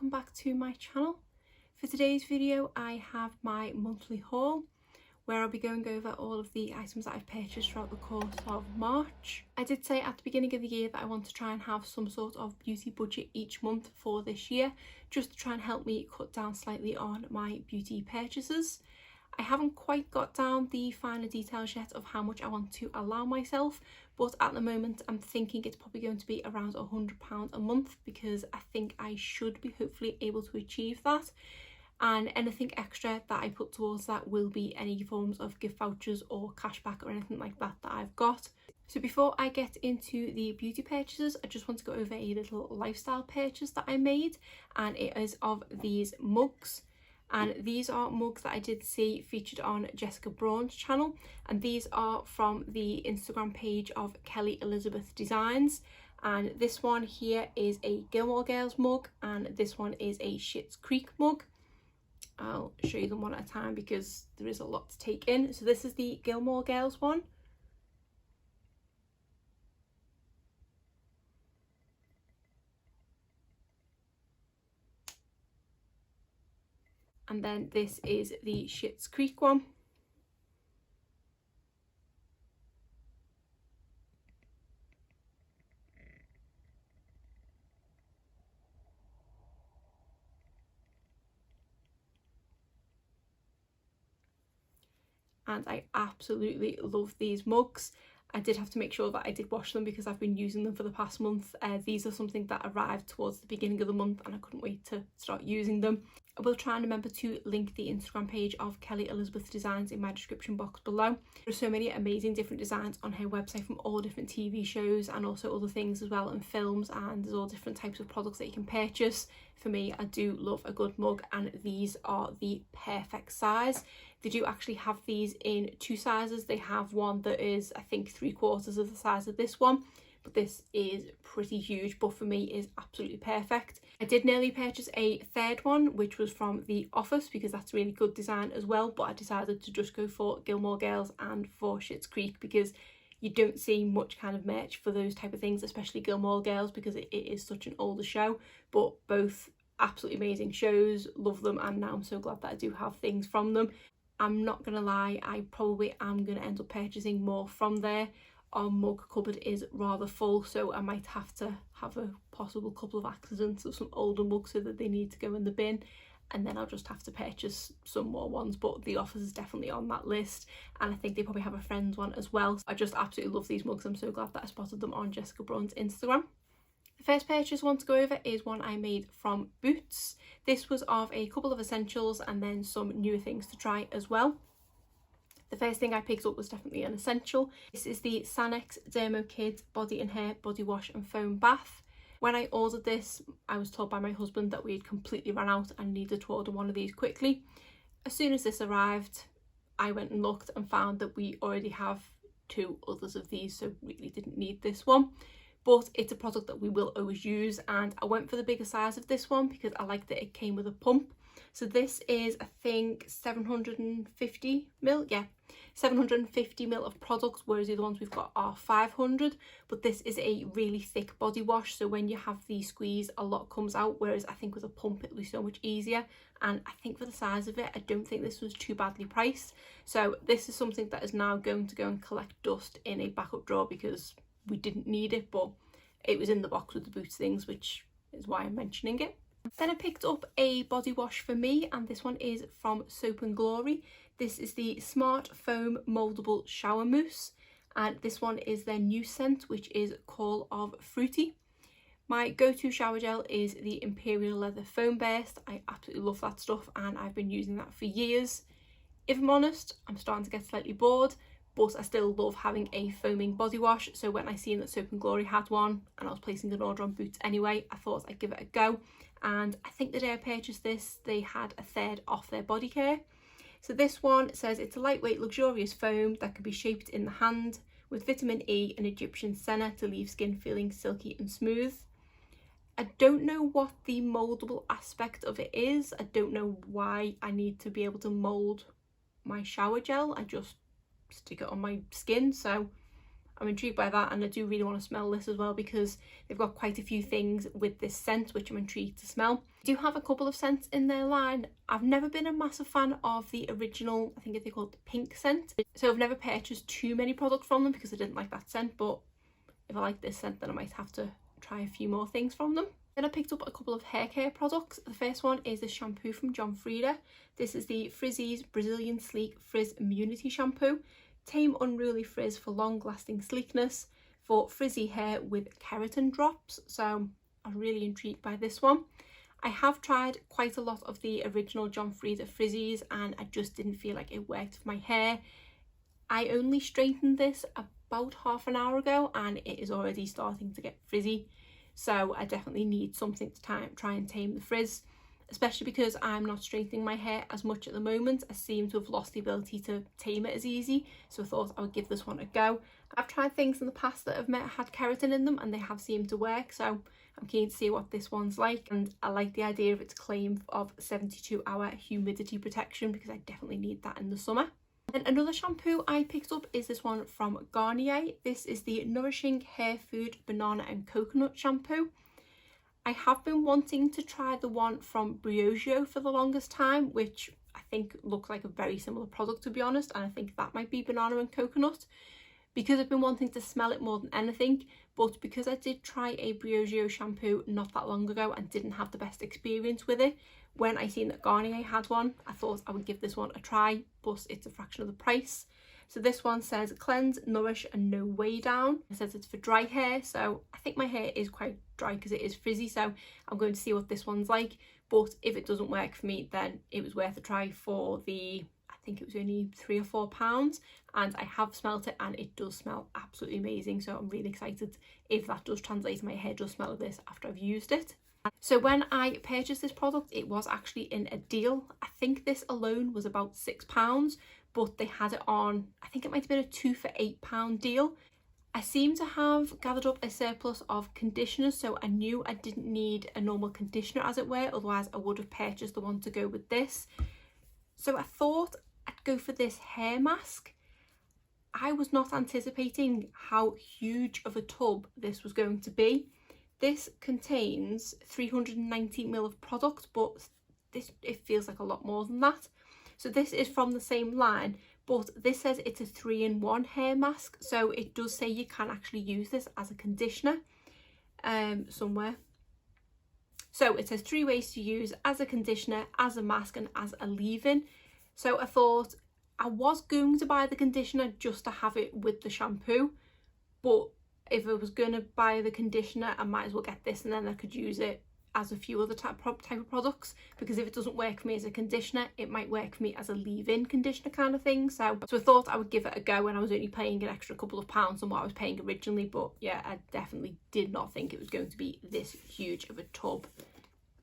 welcome back to my channel. For today's video I have my monthly haul where I'll be going over all of the items that I've purchased throughout the course of March. I did say at the beginning of the year that I want to try and have some sort of beauty budget each month for this year, just to try and help me cut down slightly on my beauty purchases. I haven't quite got down the finer details yet of how much I want to allow myself, but at the moment I'm thinking it's probably going to be around £100 a month, because I think I should be hopefully able to achieve that. And anything extra that I put towards that will be any forms of gift vouchers or cashback or anything like that that I've got. So before I get into the beauty purchases, I just want to go over a little lifestyle purchase that I made, and it is of these mugs. And these are mugs that I did see featured on Jessica Braun's channel, and these are from the Instagram page of Kelly Elizabeth Designs. And this one here is a Gilmore Girls mug, and this one is a Schitt's Creek mug. I'll show you them one at a time because there is a lot to take in. So this is the Gilmore Girls one. And then this is the Schitt's Creek one. And I absolutely love these mugs. I did have to make sure that I did wash them because I've been using them for the past month. These are something that arrived towards the beginning of the month and I couldn't wait to start using them. I will try and remember to link the Instagram page of Kelly Elizabeth Designs in my description box below. There's so many amazing different designs on her website from all different TV shows and also other things as well, and films, and there's all different types of products that you can purchase. For me, I do love a good mug, and these are the perfect size. They do actually have these in two sizes. They have one that is, I think, 3/4 of the size of this one, but this is pretty huge, but for me is absolutely perfect. I did nearly purchase a third one, which was from The Office, because that's really good design as well, but I decided to just go for Gilmore Girls and for Schitt's Creek, because you don't see much kind of merch for those type of things, especially Gilmore Girls, because it is such an older show. But both absolutely amazing shows, love them, and now I'm so glad that I do have things from them. I'm not gonna lie, I probably am gonna end up purchasing more from there. Our mug cupboard is rather full, so I might have to have a possible couple of accidents of some older mugs so that they need to go in the bin, and then I'll just have to purchase some more ones. But The Office is definitely on that list, and I think they probably have a Friends one as well. I just absolutely love these mugs. I'm so glad that I spotted them on Jessica Braun's Instagram. The first purchase I want to go over is one I made from Boots. This was of a couple of essentials and then some newer things to try as well. The first thing I picked up was definitely an essential. This is the Sanex Dermo Kids Body and Hair Body Wash and Foam Bath. When I ordered this, I was told by my husband that we had completely run out and needed to order one of these quickly. As soon as this arrived, I went and looked and found that we already have 2 others of these, so really didn't need this one. But it's a product that we will always use, and I went for the bigger size of this one because I liked that it came with a pump. So this is, I think, 750 ml, yeah, 750 ml of product, whereas the other ones we've got are 500. But this is a really thick body wash, so when you have the squeeze, a lot comes out, whereas I think with a pump it'll be so much easier. And I think for the size of it, I don't think this was too badly priced. So this is something that is now going to go and collect dust in a backup drawer because we didn't need it, but it was in the box with the Boots things, which is why I'm mentioning it. Then I picked up a body wash for me, and this one is from Soap and Glory. This is the Smart Foam Moldable Shower Mousse, and this one is their new scent, which is Call of Fruity. My go-to shower gel is the Imperial Leather Foam Burst. I absolutely love that stuff, and I've been using that for years. If I'm honest, I'm starting to get slightly bored, but I still love having a foaming body wash. So when I seen that Soap and Glory had one and I was placing an order on Boots anyway, I thought I'd give it a go. And I think the day I purchased this, they had a third off their body care. So this one says it's a lightweight, luxurious foam that can be shaped in the hand with vitamin E and Egyptian senna to leave skin feeling silky and smooth. I don't know what the moldable aspect of it is. I don't know why I need to be able to mold my shower gel. I just stick it on my skin, so I'm intrigued by that, and I do really want to smell this as well because they've got quite a few things with this scent which I'm intrigued to smell. I do have a couple of scents in their line. I've never been a massive fan of the original, I think they're called the pink scent, so I've never purchased too many products from them because I didn't like that scent, but if I like this scent then I might have to try a few more things from them. Then I picked up a couple of hair care products. The first one is the shampoo from John Frieda. This is the Frizzy's Brazilian Sleek Frizz Immunity Shampoo. Tame unruly frizz for long lasting sleekness for frizzy hair with keratin drops. So I'm really intrigued by this one. I have tried quite a lot of the original John Frieda Frizzies and I just didn't feel like it worked for my hair. I only straightened this about half an hour ago and it is already starting to get frizzy. So I definitely need something to try and tame the frizz, especially because I'm not straightening my hair as much at the moment. I seem to have lost the ability to tame it as easy, so I thought I would give this one a go. I've tried things in the past that have had keratin in them and they have seemed to work, so I'm keen to see what this one's like, and I like the idea of its claim of 72-hour humidity protection because I definitely need that in the summer. And another shampoo I picked up is this one from Garnier. This is the Nourishing Hair Food Banana and Coconut Shampoo. I have been wanting to try the one from Briogeo for the longest time, which I think looks like a very similar product, to be honest, and I think that might be banana and coconut because I've been wanting to smell it more than anything. But because I did try a Briogeo shampoo not that long ago and didn't have the best experience with it, when I seen that Garnier had one, I thought I would give this one a try, plus it's a fraction of the price. So this one says cleanse, nourish and no weigh down. It says it's for dry hair, so I think my hair is quite dry because it is frizzy, so I'm going to see what this one's like. But if it doesn't work for me, then it was worth a try for the, I think it was only £3 or £4, and I have smelt it and it does smell absolutely amazing. So I'm really excited if that does translate, my hair does smell this after I've used it. So when I purchased this product, it was actually in a deal. I think this alone was about £6, but they had it on, I think it might have been a 2 for £8 deal. I seem to have gathered up a surplus of conditioners, so I knew I didn't need a normal conditioner as it were, otherwise I would have purchased the one to go with this. So I thought I'd go for this hair mask. I was not anticipating how huge of a tub this was going to be. This contains 390ml of product, but it feels like a lot more than that. So this is from the same line, but this says it's a 3-in-1 hair mask. So it does say you can actually use this as a conditioner somewhere. So it says 3 ways to use: as a conditioner, as a mask and as a leave-in. So I thought I was going to buy the conditioner just to have it with the shampoo, but if I was going to buy the conditioner, I might as well get this and then I could use it as a few other type of products, because if it doesn't work for me as a conditioner, it might work for me as a leave-in conditioner kind of thing. So I thought I would give it a go, and I was only paying an extra couple of pounds than what I was paying originally. But yeah, I definitely did not think it was going to be this huge of a tub,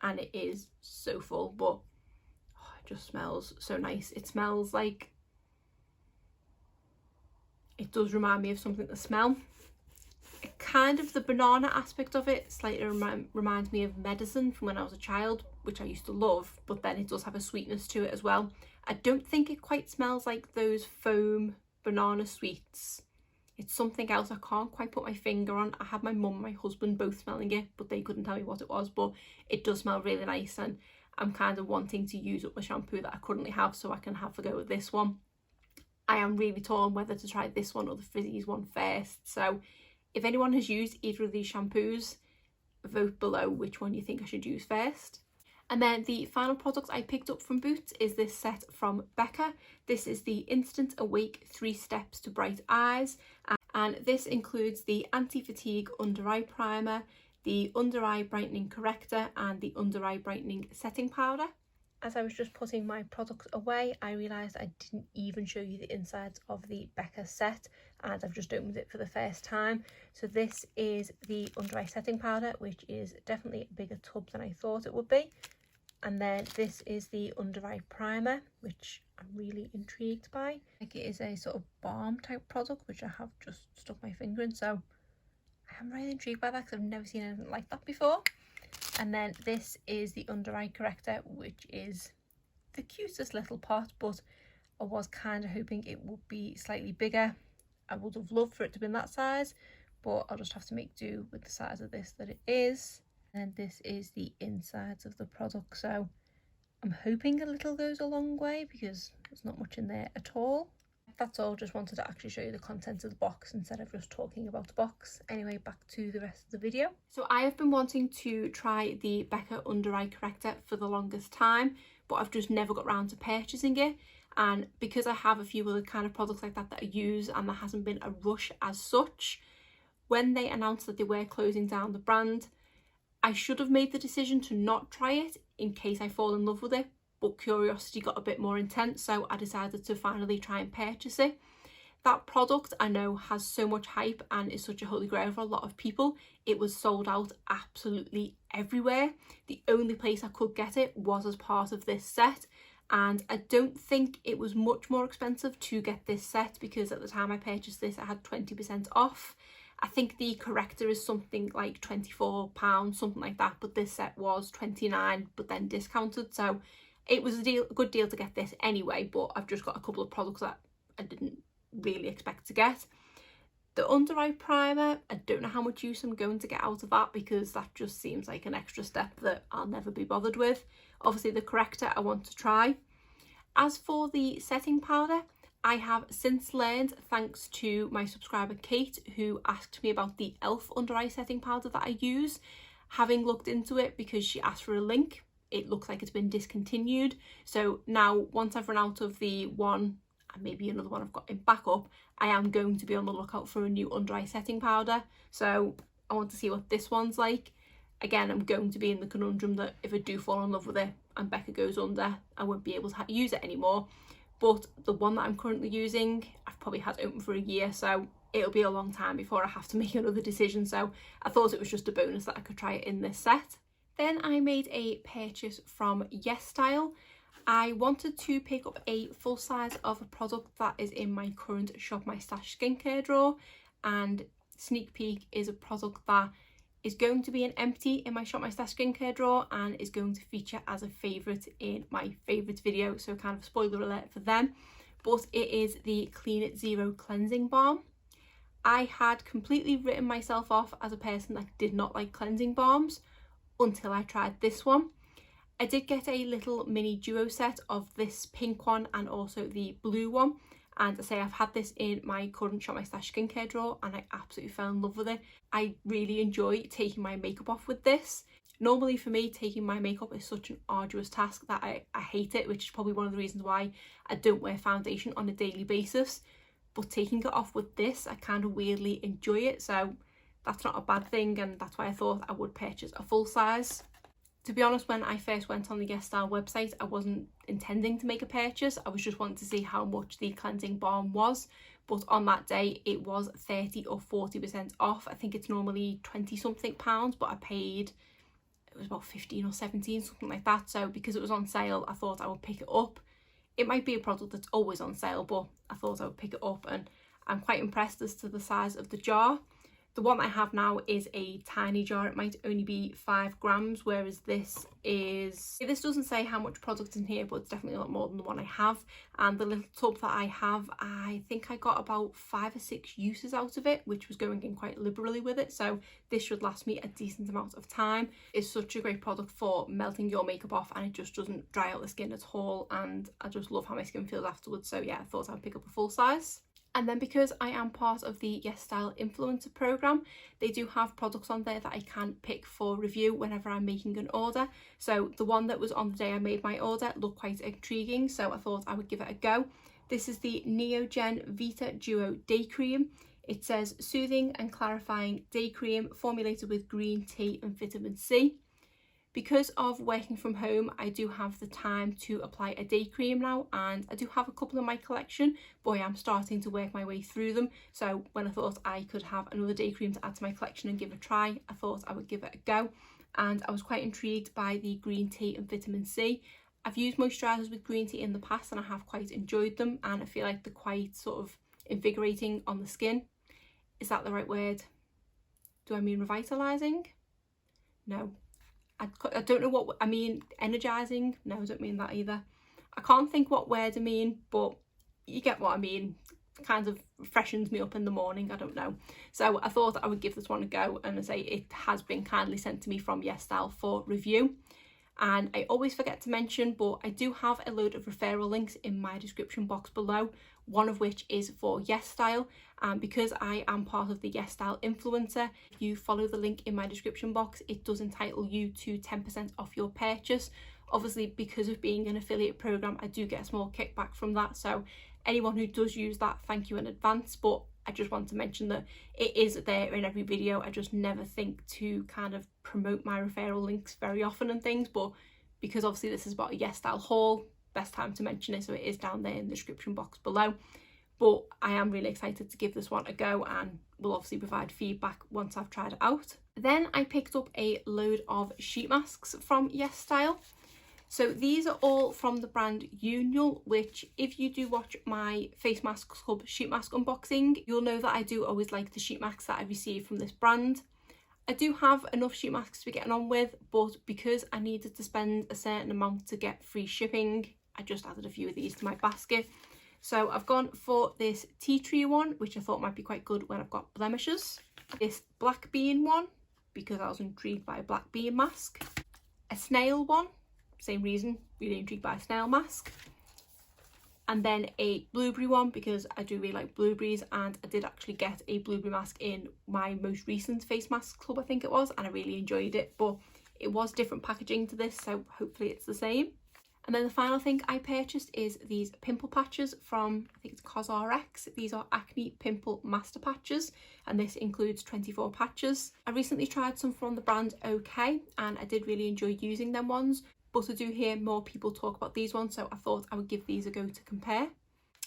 and it is so full, but it just smells so nice. It smells like, it does remind me of something to smell. Kind of the banana aspect of it slightly reminds me of medicine from when I was a child, which I used to love, but then it does have a sweetness to it as well. I don't think it quite smells like those foam banana sweets. It's something else I can't quite put my finger on. I had my mum and my husband both smelling it, but they couldn't tell me what it was, but it does smell really nice, and I'm kind of wanting to use up my shampoo that I currently have so I can have a go with this one. I am really torn whether to try this one or the Frizzy's one first, so if anyone has used either of these shampoos, vote below which one you think I should use first. And then the final product I picked up from Boots is this set from Becca. This is the Instant Awake 3 Steps to Bright Eyes, and this includes the Anti-Fatigue Under Eye Primer, the Under Eye Brightening Corrector and the Under Eye Brightening Setting Powder. As I was just putting my products away, I realised I didn't even show you the insides of the Becca set, and I've just opened it for the first time. So this is the under eye setting powder, which is definitely a bigger tub than I thought it would be. And then this is the under eye primer, which I'm really intrigued by. Like, it is a sort of balm type product, which I have just stuck my finger in. So I'm really intrigued by that because I've never seen anything like that before. And then this is the under eye corrector, which is the cutest little pot, but I was kind of hoping it would be slightly bigger. I would have loved for it to be in that size, but I'll just have to make do with the size of this that it is. And this is the insides of the product, so I'm hoping a little goes a long way because there's not much in there at all. That's all, just wanted to actually show you the contents of the box instead of just talking about the box. Anyway, back to the rest of the video. So I have been wanting to try the Becca under eye corrector for the longest time, but I've just never got around to purchasing it. And because I have a few other kind of products like that that I use and there hasn't been a rush as such, when they announced that they were closing down the brand, I should have made the decision to not try it in case I fall in love with it, but curiosity got a bit more intense, so I decided to finally try and purchase it. That product I know has so much hype and is such a holy grail for a lot of people. It was sold out absolutely everywhere. The only place I could get it was as part of this set, and I don't think it was much more expensive to get this set because at the time I purchased this I had 20% off. I think the corrector is something like £24, something like that, but this set was £29 but then discounted, so it was a good deal to get this anyway. But I've just got a couple of products that I didn't really expect to get. The under eye primer, I don't know how much use I'm going to get out of that because that just seems like an extra step that I'll never be bothered with. Obviously the corrector I want to try. As for the setting powder, I have since learned, thanks to my subscriber Kate, who asked me about the e.l.f. under eye setting powder that I use. Having looked into it because she asked for a link, it looks like it's been discontinued. So now once I've run out of the one and maybe another one I've got in backup, I am going to be on the lookout for a new under eye setting powder. So I want to see what this one's like. Again, I'm going to be in the conundrum that if I do fall in love with it and Becca goes under, I won't be able to use it anymore. But the one that I'm currently using, I've probably had open for a year, so it'll be a long time before I have to make another decision. So I thought it was just a bonus that I could try it in this set. Then I made a purchase from YesStyle. I wanted to pick up a full size of a product that is in my current Shop My Stash skincare drawer, and sneak peek is a product that is going to be an empty in my Shop My Stash skincare drawer and is going to feature as a favourite in my favourites video, so kind of spoiler alert for them. But it is the Clean It Zero Cleansing Balm. I had completely written myself off as a person that did not like cleansing balms until I tried this one. I did get a little mini duo set of this pink one and also the blue one, and I say I've had this in my current Shop My Stash skincare drawer and I absolutely fell in love with it. I really enjoy taking my makeup off with this. Normally for me, taking my makeup is such an arduous task that I hate it, which is probably one of the reasons why I don't wear foundation on a daily basis. But taking it off with this, I kind of weirdly enjoy it, so that's not a bad thing, and that's why I thought I would purchase a full size. To be honest, when I first went on the YesStyle website, I wasn't intending to make a purchase. I was just wanting to see how much the cleansing balm was. But on that day, it was 30 or 40% off. I think it's normally 20 something pounds, but I paid, it was about 15 or 17, something like that. So because it was on sale, I thought I would pick it up. It might be a product that's always on sale, but I thought I would pick it up, and I'm quite impressed as to the size of the jar. The one I have now is a tiny jar. It might only be 5 grams, whereas this doesn't say how much product in here, but it's definitely a lot more than the one I have. And the little tub that I have, I think I got about 5 or 6 uses out of it, which was going in quite liberally with it. So this should last me a decent amount of time. It's such a great product for melting your makeup off, and it just doesn't dry out the skin at all. And I just love how my skin feels afterwards. So yeah, I thought I'd pick up a full size. And then because I am part of the YesStyle influencer program, they do have products on there that I can pick for review whenever I'm making an order. So the one that was on the day I made my order looked quite intriguing, so I thought I would give it a go. This is the Neogen Vita Duo Day Cream. It says soothing and clarifying day cream formulated with green tea and vitamin C. Because of working from home, I do have the time to apply a day cream now, and I do have a couple in my collection, but I am starting to work my way through them. So when I thought I could have another day cream to add to my collection and give it a try, I thought I would give it a go. And I was quite intrigued by the green tea and vitamin C. I've used moisturisers with green tea in the past and I have quite enjoyed them, and I feel like they're quite sort of invigorating on the skin. Is that the right word? Do I mean revitalising? No. I don't know what I mean. Energising? No, I don't mean that either. I can't think what word I mean, but you get what I mean. kind of freshens me up in the morning, I don't know. So I thought I would give this one a go, and I say it has been kindly sent to me from YesStyle for review. And I always forget to mention, but I do have a load of referral links in my description box below, one of which is for YesStyle. And because I am part of the YesStyle influencer, if you follow the link in my description box, it does entitle you to 10% off your purchase. Obviously, because of being an affiliate program, I do get a small kickback from that. So anyone who does use that, thank you in advance. But I just want to mention that it is there in every video. I just never think to kind of promote my referral links very often and things, but because obviously this is about a YesStyle haul, best time to mention it, so it is down there in the description box below. But I am really excited to give this one a go, and will obviously provide feedback once I've tried it out. Then I picked up a load of sheet masks from YesStyle. So these are all from the brand Unial, which if you do watch my Face Masks Club sheet mask unboxing, you'll know that I do always like the sheet masks that I receive from this brand. I do have enough sheet masks to be getting on with, but because I needed to spend a certain amount to get free shipping, I just added a few of these to my basket. So I've gone for this tea tree one, which I thought might be quite good when I've got blemishes. This black bean one, because I was intrigued by a black bean mask. A snail one, same reason, really intrigued by a snail mask. And then a blueberry one, because I do really like blueberries, and I did actually get a blueberry mask in my most recent Face Mask Club, I think it was, and I really enjoyed it, but it was different packaging to this, so hopefully it's the same. And then the final thing I purchased is these pimple patches from, I think it's CosRx. These are Acne Pimple Master Patches, and this includes 24 patches. I recently tried some from the brand OK, and I did really enjoy using them ones. But I do hear more people talk about these ones, so I thought I would give these a go to compare.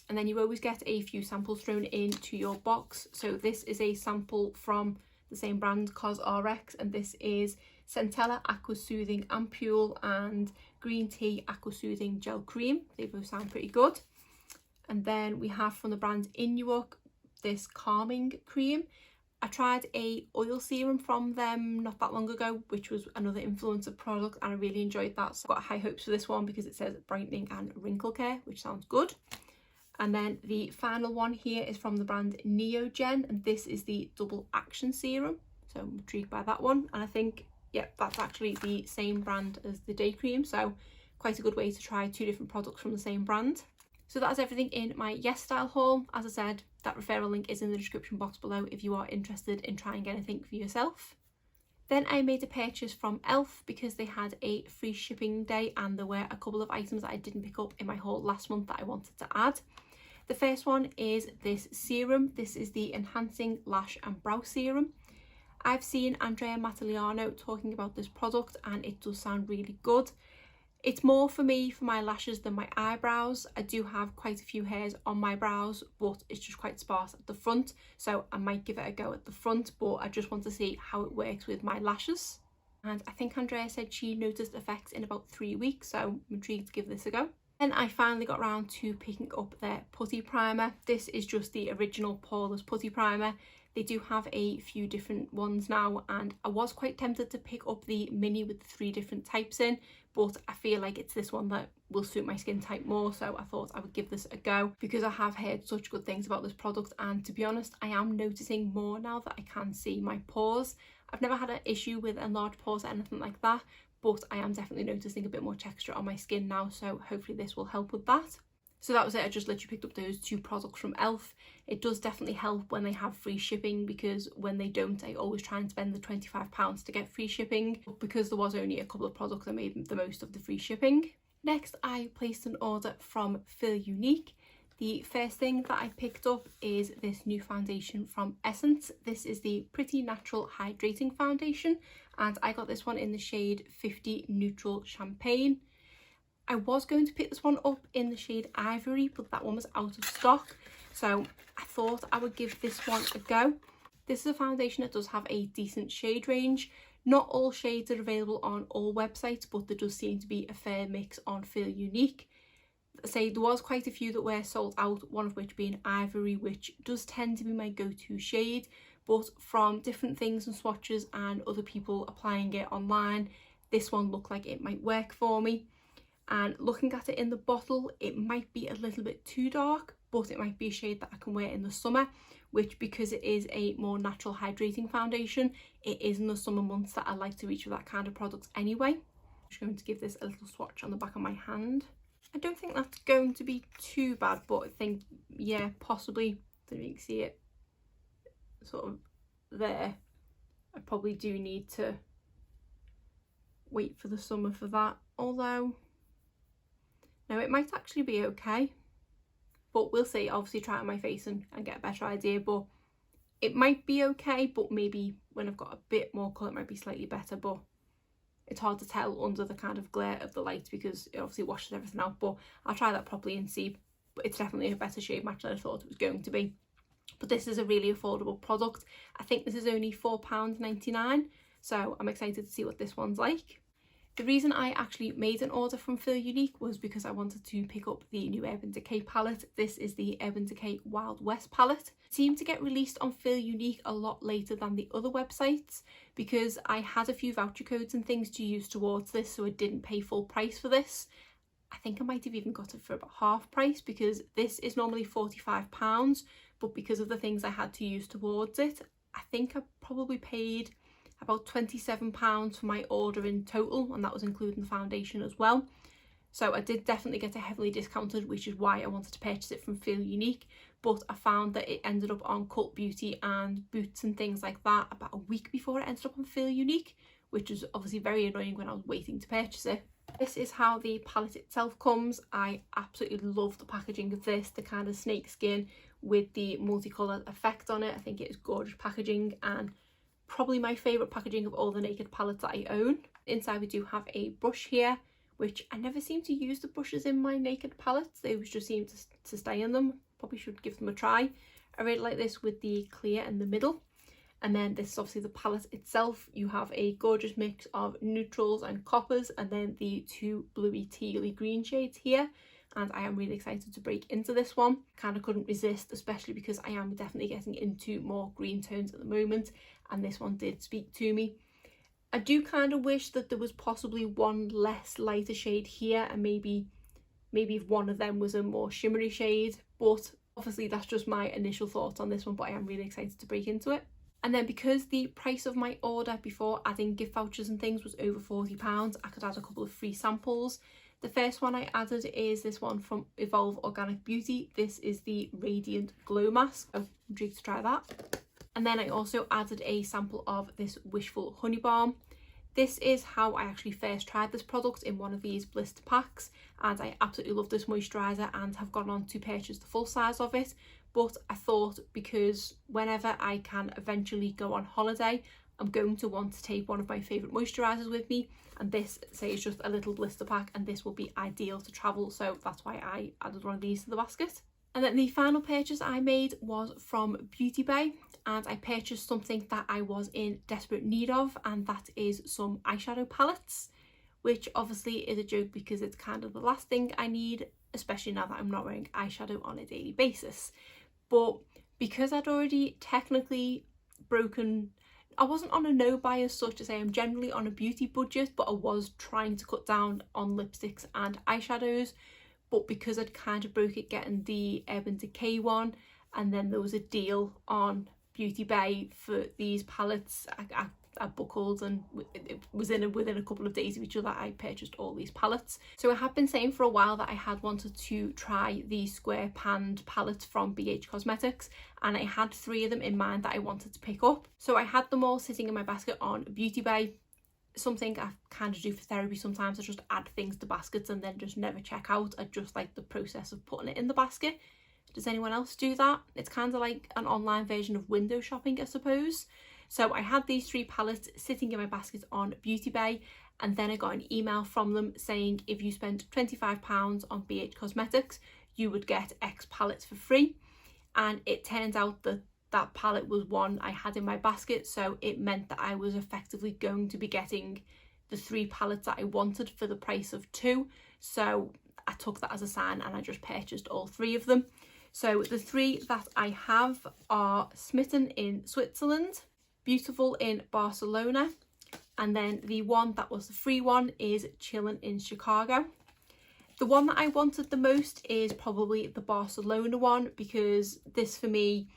And then you always get a few samples thrown into your box. So this is a sample from the same brand, CosRx, and this is Centella Aqua Soothing Ampule and Green Tea Aqua Soothing Gel Cream. They both sound pretty good. And then we have from the brand Inuok this Calming Cream. I tried a oil serum from them not that long ago, which was another influencer product, and I really enjoyed that. So I've got high hopes for this one because it says brightening and wrinkle care, which sounds good. And then the final one here is from the brand Neogen, and this is the Double Action Serum. So I'm intrigued by that one, and I think, yeah, that's actually the same brand as the day cream, so quite a good way to try two different products from the same brand. So that's everything in my YesStyle haul. As I said, that referral link is in the description box below if you are interested in trying anything for yourself. Then I made a purchase from e.l.f. because they had a free shipping day, and there were a couple of items that I didn't pick up in my haul last month that I wanted to add. The first one is this serum. This is the Enhancing Lash and Brow Serum. I've seen Andrea Mataliano talking about this product, and it does sound really good. It's more for me for my lashes than my eyebrows. I do have quite a few hairs on my brows, but it's just quite sparse at the front, so I might give it a go at the front, but I just want to see how it works with my lashes. And I think Andrea said she noticed effects in about 3 weeks, so I'm intrigued to give this a go. Then I finally got around to picking up their putty primer. This is just the original Paula's putty primer. They do have a few different ones now, and I was quite tempted to pick up the mini with the 3 different types in, but I feel like it's this one that will suit my skin type more, so I thought I would give this a go because I have heard such good things about this product, and to be honest, I am noticing more now that I can see my pores. I've never had an issue with enlarged pores or anything like that, but I am definitely noticing a bit more texture on my skin now, so hopefully this will help with that. So that was it. I just literally picked up those 2 products from e.l.f. It does definitely help when they have free shipping, because when they don't, I always try and spend the £25 to get free shipping. But because there was only a couple of products, I made the most of the free shipping. Next, I placed an order from Feel Unique. The first thing that I picked up is this new foundation from Essence. This is the Pretty Natural Hydrating Foundation, and I got this one in the shade 50 Neutral Champagne. I was going to pick this one up in the shade Ivory, but that one was out of stock, so I thought I would give this one a go. This is a foundation that does have a decent shade range. Not all shades are available on all websites, but there does seem to be a fair mix on Feel Unique. Say there was quite a few that were sold out, one of which being Ivory, which does tend to be my go-to shade, but from different things and swatches and other people applying it online, this one looked like it might work for me. And looking at it in the bottle, it might be a little bit too dark, but it might be a shade that I can wear in the summer, which, because it is a more natural hydrating foundation, it is in the summer months that I like to reach for that kind of product anyway. I'm just going to give this a little swatch on the back of my hand. I don't think that's going to be too bad, but I think, yeah, possibly, I don't know if you can see it sort of there. I probably do need to wait for the summer for that, although no, it might actually be okay, but we'll see. Obviously try it on my face and get a better idea, but it might be okay, but maybe when I've got a bit more colour it might be slightly better, but it's hard to tell under the kind of glare of the light because it obviously washes everything out. But I'll try that properly and see. But it's definitely a better shade match than I thought it was going to be. But this is a really affordable product. I think this is only £4.99, so I'm excited to see what this one's like. The reason I actually made an order from Feel Unique was because I wanted to pick up the new Urban Decay palette. This is the Urban Decay Wild West palette. It seemed to get released on Feel Unique a lot later than the other websites because I had a few voucher codes and things to use towards this, so I didn't pay full price for this. I think I might have even got it for about half price because this is normally £45, but because of the things I had to use towards it, I think I probably paid about £27 for my order in total, and that was including the foundation as well. So I did definitely get it heavily discounted, which is why I wanted to purchase it from Feel Unique. But I found that it ended up on Cult Beauty and Boots and things like that about a week before it ended up on Feel Unique, which was obviously very annoying when I was waiting to purchase it. This is how the palette itself comes. I absolutely love the packaging of this, the kind of snake skin with the multicolored effect on it. I think it is gorgeous packaging and probably my favourite packaging of all the Naked palettes that I own. Inside we do have a brush here, which I never seem to use the brushes in my Naked palettes. They just seem to stay in them. Probably should give them a try. I really like this with the clear in the middle. And then this is obviously the palette itself. You have a gorgeous mix of neutrals and coppers, and then the two bluey tealy green shades here. And I am really excited to break into this one. Kind of couldn't resist, especially because I am definitely getting into more green tones at the moment, and this one did speak to me. I do kind of wish that there was possibly one less lighter shade here, and maybe if one of them was a more shimmery shade, but obviously that's just my initial thoughts on this one. But I am really excited to break into it. And then because the price of my order before adding gift vouchers and things was over £40, I could add a couple of free samples. The first one I added is this one from Evolve Organic Beauty. This is the Radiant Glow Mask. Oh, I'm intrigued to try that. And then I also added a sample of this Wishful Honey Balm. This is how I actually first tried this product in one of these blister packs, and I absolutely love this moisturiser and have gone on to purchase the full size of it. But I thought, because whenever I can eventually go on holiday, I'm going to want to take one of my favourite moisturisers with me, and this, say, is just a little blister pack, and this will be ideal to travel, so that's why I added one of these to the basket. And then the final purchase I made was from Beauty Bay, and I purchased something that I was in desperate need of, and that is some eyeshadow palettes, which obviously is a joke because it's kind of the last thing I need, especially now that I'm not wearing eyeshadow on a daily basis. But because I'd already technically broken, I wasn't on a no buy as such, to say I'm generally on a beauty budget, but I was trying to cut down on lipsticks and eyeshadows. But because I'd kind of broke it getting the Urban Decay one, and then there was a deal on Beauty Bay for these palettes, I buckled, and it was within a couple of days of each other I purchased all these palettes. So I have been saying for a while that I had wanted to try the square panned palettes from BH Cosmetics, and I had 3 of them in mind that I wanted to pick up. So I had them all sitting in my basket on Beauty Bay. Something I kind of do for therapy sometimes, I just add things to baskets and then just never check out. I just like the process of putting it in the basket. Does anyone else do that? It's kind of like an online version of window shopping, I suppose. So I had these 3 palettes sitting in my basket on Beauty Bay, and then I got an email from them saying if you spent £25 on BH Cosmetics, you would get X palettes for free. And it turned out that that palette was one I had in my basket, so it meant that I was effectively going to be getting the 3 palettes that I wanted for the price of 2. So I took that as a sign and I just purchased all 3 of them. So the 3 that I have are Smitten in Switzerland, Beautiful in Barcelona, and then the one that was the free one is Chillin' in Chicago. The one that I wanted the most is probably the Barcelona one, because this for me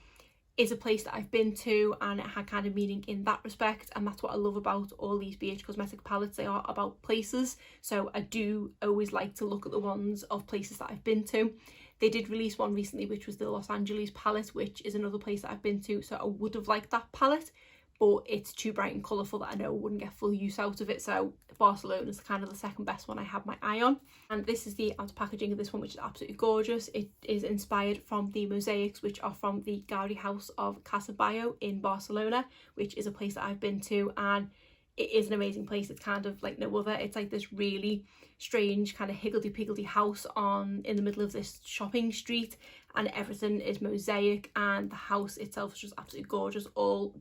is a place that I've been to and it had kind of meaning in that respect, and that's what I love about all these BH Cosmetic palettes. They are about places, so I do always like to look at the ones of places that I've been to. They did release one recently which was the Los Angeles palette, which is another place that I've been to, so I would have liked that palette, but it's too bright and colourful that I know I wouldn't get full use out of it, so Barcelona is kind of the second best one I have my eye on. And this is the outer packaging of this one, which is absolutely gorgeous. It is inspired from the mosaics, which are from the Gaudi house of Cashback in Barcelona, which is a place that I've been to, and it is an amazing place. It's kind of like no other. It's like this really strange kind of higgledy-piggledy house in the middle of this shopping street, and everything is mosaic, and the house itself is just absolutely gorgeous.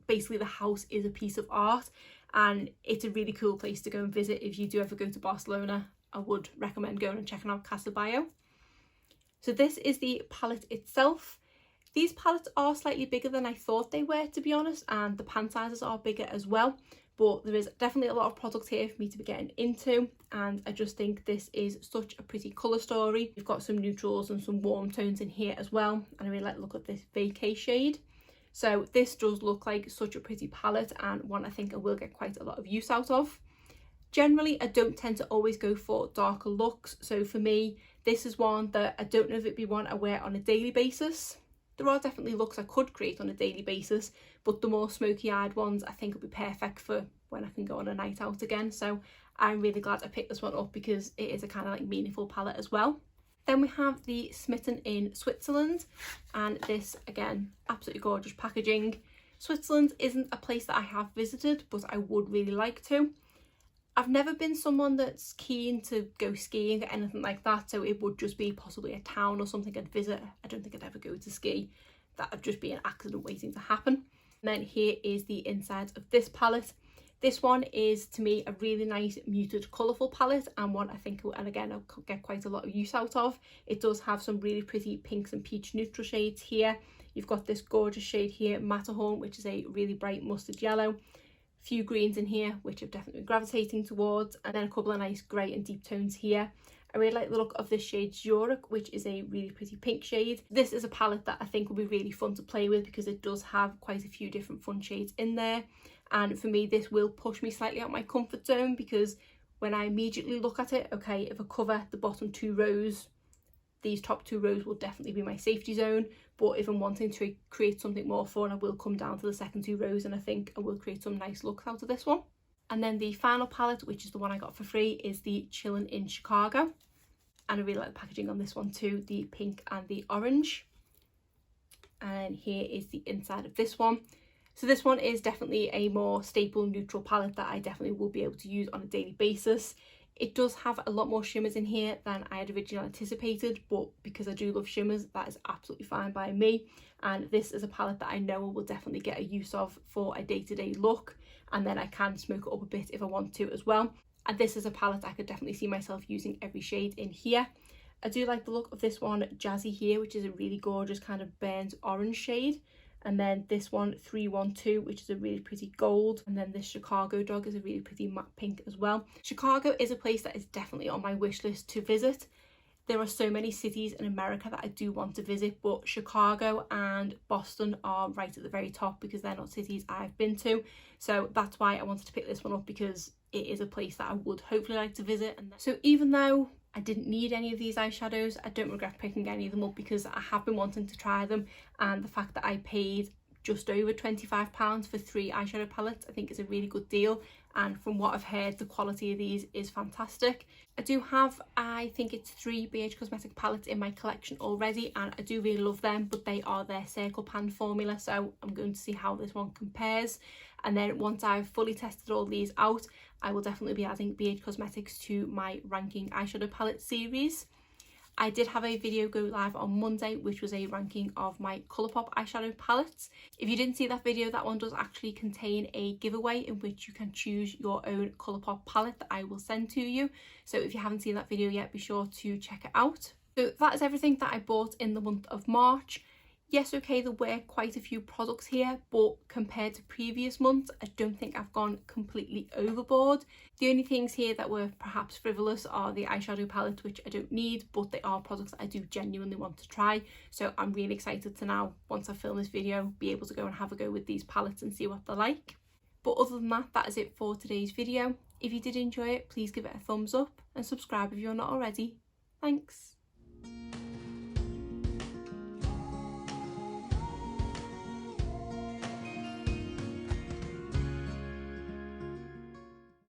Basically the house is a piece of art, and it's a really cool place to go and visit. If you do ever go to Barcelona, I would recommend going and checking out Cashback. So this is the palette itself. These palettes are slightly bigger than I thought they were, to be honest, and the pan sizes are bigger as well. But there is definitely a lot of product here for me to be getting into, and I just think this is such a pretty colour story. You've got some neutrals and some warm tones in here as well, and I really like the look of this vacay shade. So this does look like such a pretty palette, and one I think I will get quite a lot of use out of. Generally, I don't tend to always go for darker looks, so for me, this is one that I don't know if it'd be one I wear on a daily basis. There are definitely looks I could create on a daily basis, but the more smoky-eyed ones I think would be perfect for when I can go on a night out again. So I'm really glad I picked this one up because it is a kind of like meaningful palette as well. Then we have the Smitten in Switzerland, and this again, absolutely gorgeous packaging. Switzerland isn't a place that I have visited, but I would really like to. I've never been someone that's keen to go skiing or anything like that, so it would just be possibly a town or something I'd visit. I don't think I'd ever go to ski. That would just be an accident waiting to happen. And then here is the inside of this palette. This one is, to me, a really nice muted colourful palette, and one I think, and again, I'll get quite a lot of use out of. It does have some really pretty pinks and peach neutral shades here. You've got this gorgeous shade here, Matterhorn, which is a really bright mustard yellow. Few greens in here, which I've definitely been gravitating towards, and then a couple of nice grey and deep tones here. I really like the look of this shade Zurich, which is a really pretty pink shade. This is a palette that I think will be really fun to play with because it does have quite a few different fun shades in there, and for me this will push me slightly out my comfort zone, because when I immediately look at it, okay, if I cover the bottom two rows, these top two rows will definitely be my safety zone, but if I'm wanting to create something more fun, I will come down to the second two rows, and I think I will create some nice looks out of this one. And then the final palette, which is the one I got for free, is the Chillin' in Chicago, and I really like the packaging on this one too, the pink and the orange. And here is the inside of this one. So this one is definitely a more staple neutral palette that I definitely will be able to use on a daily basis. It does have a lot more shimmers in here than I had originally anticipated, but because I do love shimmers, that is absolutely fine by me. And this is a palette that I know I will definitely get a use of for a day-to-day look, and then I can smoke it up a bit if I want to as well. And this is a palette I could definitely see myself using every shade in here. I do like the look of this one, Jazzy here, which is a really gorgeous kind of burnt orange shade. And then this one, 312, which is a really pretty gold. And then this Chicago dog is a really pretty matte pink as well. Chicago is a place that is definitely on my wish list to visit. There are so many cities in America that I do want to visit, but Chicago and Boston are right at the very top because they're not cities I've been to. So that's why I wanted to pick this one up, because it is a place that I would hopefully like to visit. And so even though I didn't need any of these eyeshadows, I don't regret picking any of them up because I have been wanting to try them, and the fact that I paid just over £25 for 3 eyeshadow palettes I think is a really good deal, and from what I've heard the quality of these is fantastic. I do have, I think it's 3 BH Cosmetic palettes in my collection already, and I do really love them, but they are their circle pan formula, so I'm going to see how this one compares. And then once I've fully tested all these out, I will definitely be adding BH Cosmetics to my ranking eyeshadow palette series. I did have a video go live on Monday, which was a ranking of my Colourpop eyeshadow palettes. If you didn't see that video, that one does actually contain a giveaway in which you can choose your own Colourpop palette that I will send to you. So if you haven't seen that video yet, be sure to check it out. So that is everything that I bought in the month of March. Yes, okay, there were quite a few products here, but compared to previous months, I don't think I've gone completely overboard. The only things here that were perhaps frivolous are the eyeshadow palettes, which I don't need, but they are products that I do genuinely want to try. So I'm really excited to now, once I film this video, be able to go and have a go with these palettes and see what they're like. But other than that, that is it for today's video. If you did enjoy it, please give it a thumbs up and subscribe if you're not already. Thanks.